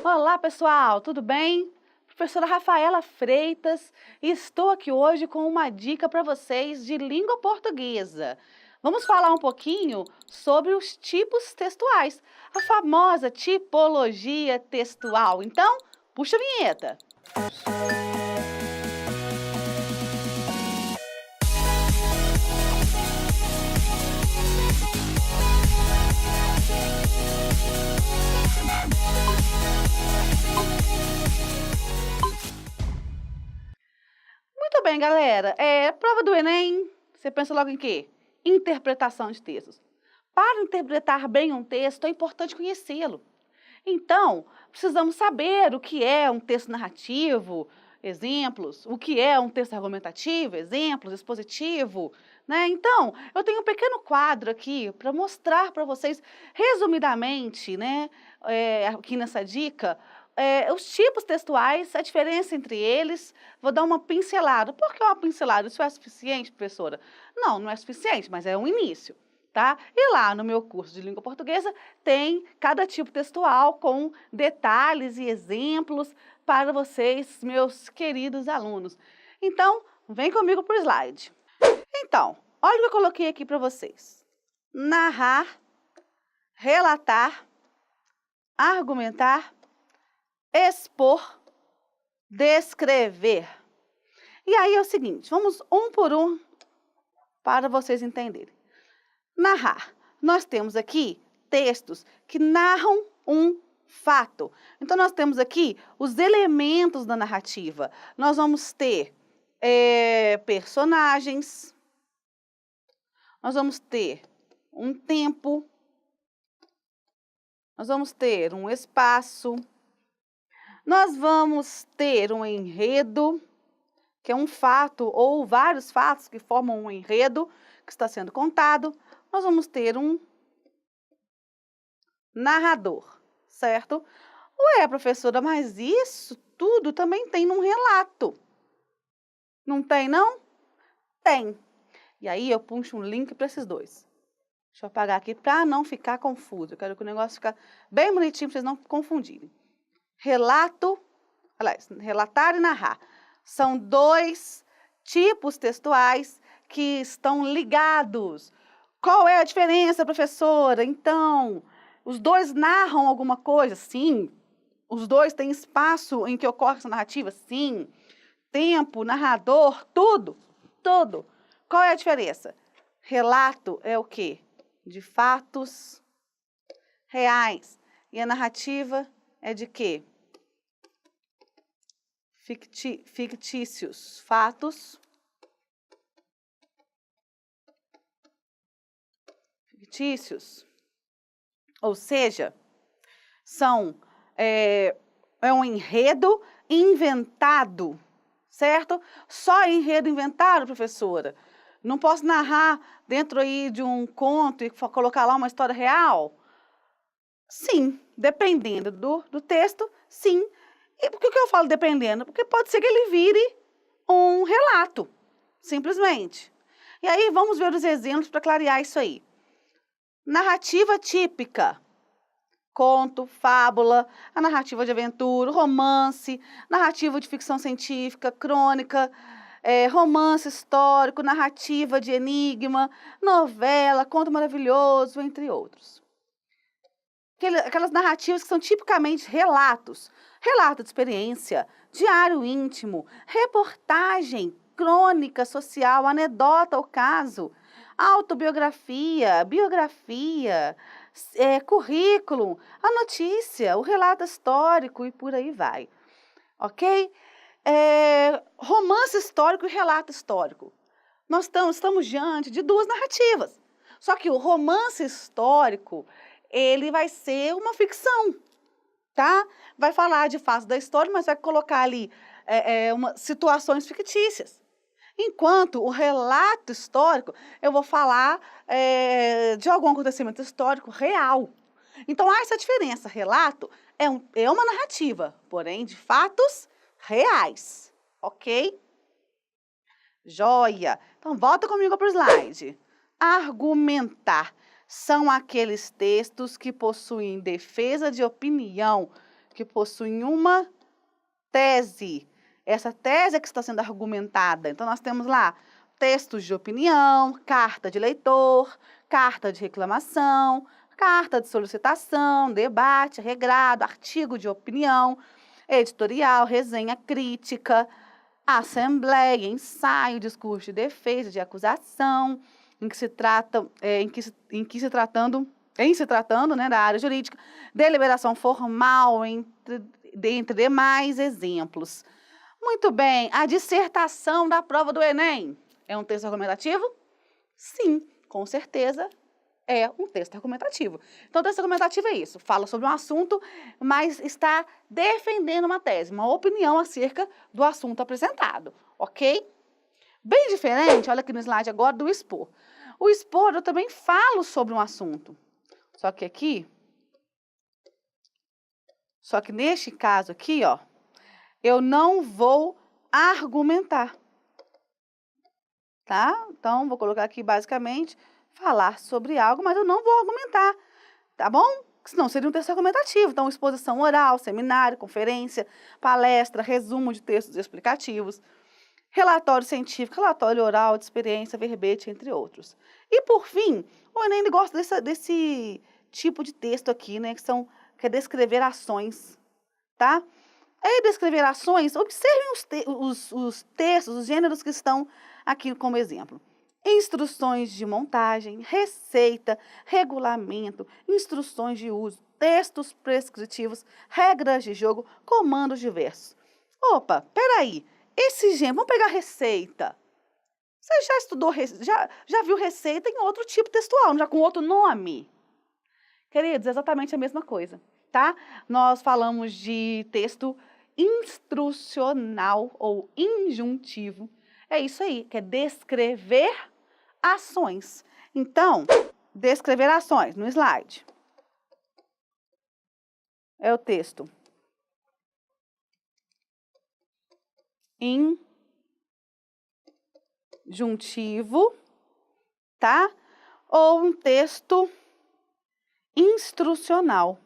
Olá, pessoal, tudo bem? Professora Rafaela Freitas e estou aqui hoje com uma dica para vocês de língua portuguesa. Vamos falar um pouquinho sobre os tipos textuais, a famosa tipologia textual. Então, puxa a vinheta. Muito bem, galera. Prova do Enem, você pensa logo em quê? Interpretação de textos. Para interpretar bem um texto, é importante conhecê-lo. Então, precisamos saber o que é um texto narrativo, exemplos, o que é um texto argumentativo, exemplos, expositivo, né? Então, eu tenho um pequeno quadro aqui para mostrar para vocês, resumidamente, né, aqui nessa dica, os tipos textuais, a diferença entre eles. Vou dar uma pincelada. Por que uma pincelada? Isso é suficiente, professora? Não, não é suficiente, mas é um início. Tá? E lá no meu curso de língua portuguesa tem cada tipo textual com detalhes e exemplos para vocês, meus queridos alunos. Então, vem comigo para o slide. Então, olha o que eu coloquei aqui para vocês. Narrar, relatar, argumentar, expor, descrever. E aí é o seguinte, vamos um por um para vocês entenderem. Narrar. Nós temos aqui textos que narram um fato. Então, nós temos aqui os elementos da narrativa. Nós vamos ter personagens, nós vamos ter um tempo, nós vamos ter um espaço, nós vamos ter um enredo, que é um fato ou vários fatos que formam um enredo que está sendo contado. Nós vamos ter um narrador, certo? Ué, professora, mas isso tudo também tem num relato. Não tem, não? Tem. E aí eu puxo um link para esses dois. Deixa eu apagar aqui para não ficar confuso. Eu quero que o negócio fique bem bonitinho para vocês não confundirem. Relato, aliás, relatar e narrar. São dois tipos textuais que estão ligados. Qual é a diferença, professora? Então, os dois narram alguma coisa? Sim. Os dois têm espaço em que ocorre essa narrativa? Sim. Tempo, narrador, tudo. Tudo. Qual é a diferença? Relato é o quê? De fatos reais. E a narrativa é de quê? Fictícios. Fatos fictícios, ou seja, é um enredo inventado, certo? Só enredo inventado, professora? Não posso narrar dentro aí de um conto e colocar lá uma história real? Sim, dependendo do texto, sim. E por que eu falo dependendo? Porque pode ser que ele vire um relato, simplesmente. E aí vamos ver os exemplos para clarear isso aí. Narrativa típica, conto, fábula, a narrativa de aventura, romance, narrativa de ficção científica, crônica, romance histórico, narrativa de enigma, novela, conto maravilhoso, entre outros. Aquelas narrativas que são tipicamente relatos, relato de experiência, diário íntimo, reportagem, crônica social, anedota ou caso, autobiografia, biografia, currículo, a notícia, o relato histórico e por aí vai, ok? Romance histórico e relato histórico. Nós estamos diante de duas narrativas, só que o romance histórico, ele vai ser uma ficção, tá? Vai falar de fatos da história, mas vai colocar ali situações fictícias. Enquanto o relato histórico, eu vou falar de algum acontecimento histórico real. Então, há essa diferença. Relato é uma narrativa, porém de fatos reais. Ok? Joia! Então, volta comigo para o slide. Argumentar. São aqueles textos que possuem defesa de opinião, que possuem uma tese. Essa tese é que está sendo argumentada. Então, nós temos lá textos de opinião, carta de leitor, carta de reclamação, carta de solicitação, debate regrado, artigo de opinião, editorial, resenha crítica, assembleia, ensaio, discurso de defesa, de acusação, em se tratando, né, da área jurídica, deliberação formal, entre demais exemplos. Muito bem, a dissertação da prova do Enem é um texto argumentativo? Sim, com certeza é um texto argumentativo. Então, o texto argumentativo é isso, fala sobre um assunto, mas está defendendo uma tese, uma opinião acerca do assunto apresentado, ok? Bem diferente, olha aqui no slide agora, do expor. O expor, eu também falo sobre um assunto, só que neste caso aqui, ó, eu não vou argumentar, tá? Então, vou colocar aqui basicamente falar sobre algo, mas eu não vou argumentar, tá bom? Senão seria um texto argumentativo. Então, exposição oral, seminário, conferência, palestra, resumo de textos explicativos, relatório científico, relatório oral de experiência, verbete, entre outros. E, por fim, o Enem gosta desse tipo de texto aqui, né, que é descrever ações, tá? E descrever ações, observem os textos, os gêneros que estão aqui como exemplo. Instruções de montagem, receita, regulamento, instruções de uso, textos prescritivos, regras de jogo, comandos diversos. Opa, peraí, esse gênero, vamos pegar receita. Você já estudou, já viu receita em outro tipo textual, já com outro nome? Queridos, é exatamente a mesma coisa, tá? Nós falamos de texto instrucional ou injuntivo. É isso aí, que é descrever ações. Então, descrever ações no slide. É o texto injuntivo, tá? Ou um texto instrucional.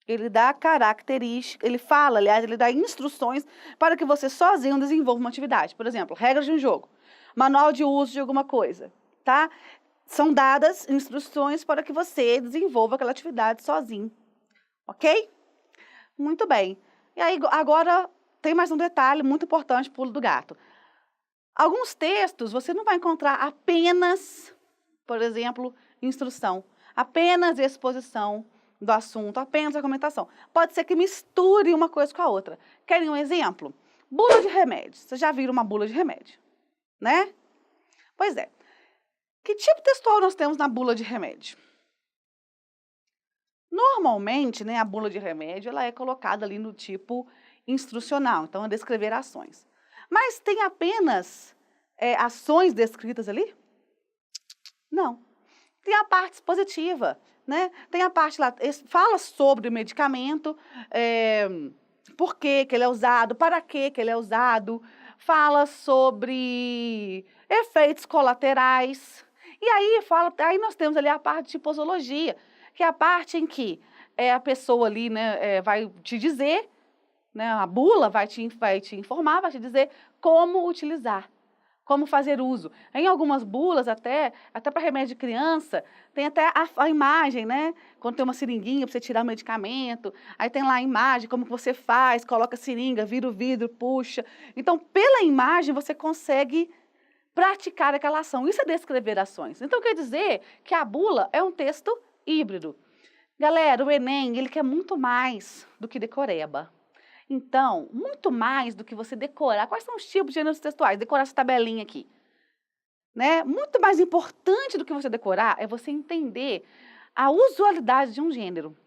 Ele dá características, ele fala, aliás, ele dá instruções para que você sozinho desenvolva uma atividade. Por exemplo, regras de um jogo, manual de uso de alguma coisa, tá? São dadas instruções para que você desenvolva aquela atividade sozinho, ok? Muito bem. E aí, agora, tem mais um detalhe muito importante, pulo do gato. Alguns textos você não vai encontrar apenas, por exemplo, instrução, apenas exposição do assunto, apenas argumentação. Pode ser que misture uma coisa com a outra. Querem um exemplo? Bula de remédio. Vocês já viram uma bula de remédio, né? Pois é. Que tipo textual nós temos na bula de remédio? Normalmente, né, a bula de remédio ela é colocada ali no tipo instrucional, então é descrever ações. Mas tem apenas ações descritas ali? Não. Tem a parte expositiva, né? Tem a parte lá, fala sobre o medicamento, por que ele é usado, para que ele é usado, fala sobre efeitos colaterais. E aí nós temos ali a parte de posologia, que é a parte em que a pessoa ali, né, vai te dizer, né, a bula vai te informar, vai te dizer como utilizar, como fazer uso. Em algumas bulas, até para remédio de criança, tem até a imagem, né? Quando tem uma seringuinha para você tirar o medicamento, aí tem lá a imagem, como que você faz, coloca a seringa, vira o vidro, puxa. Então, pela imagem, você consegue praticar aquela ação. Isso é descrever ações. Então, quer dizer que a bula é um texto híbrido. Galera, o Enem, ele quer muito mais do que decoreba. Então, muito mais do que você decorar. Quais são os tipos de gêneros textuais? Decorar essa tabelinha aqui. Né? Muito mais importante do que você decorar é você entender a usualidade de um gênero.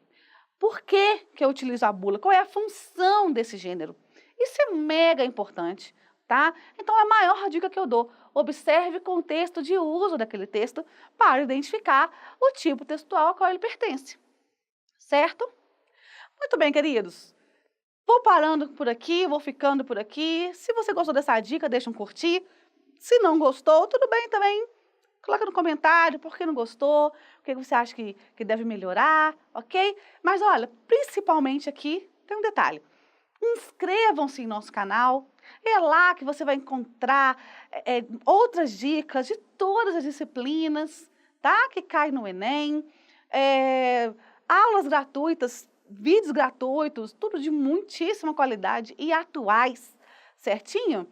Por que eu utilizo a bula? Qual é a função desse gênero? Isso é mega importante, tá? Então, a maior dica que eu dou, observe o contexto de uso daquele texto para identificar o tipo textual ao qual ele pertence. Certo? Muito bem, queridos. Vou parando por aqui, vou ficando por aqui. Se você gostou dessa dica, deixa um curtir. Se não gostou, tudo bem também. Coloca no comentário por que não gostou, o que você acha que deve melhorar, ok? Mas olha, principalmente aqui tem um detalhe. Inscrevam-se em nosso canal, é lá que você vai encontrar outras dicas de todas as disciplinas, tá? Que cai no Enem, aulas gratuitas, vídeos gratuitos, tudo de muitíssima qualidade e atuais, certinho?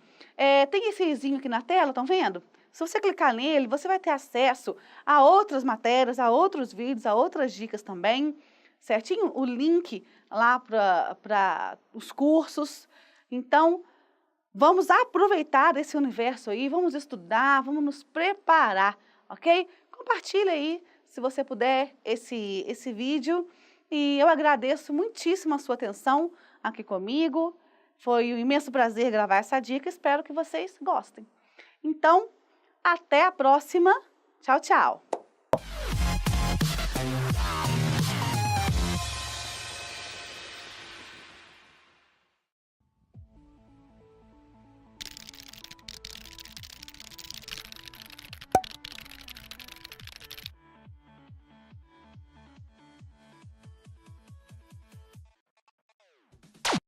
Tem esse izinho aqui na tela, estão vendo? Se você clicar nele, você vai ter acesso a outras matérias, a outros vídeos, a outras dicas também, certinho? O link lá para os cursos. Então, vamos aproveitar esse universo aí, vamos estudar, vamos nos preparar, ok? Compartilha aí, se você puder, esse vídeo. E eu agradeço muitíssimo a sua atenção aqui comigo. Foi um imenso prazer gravar essa dica, espero que vocês gostem. Então, até a próxima. Tchau, tchau.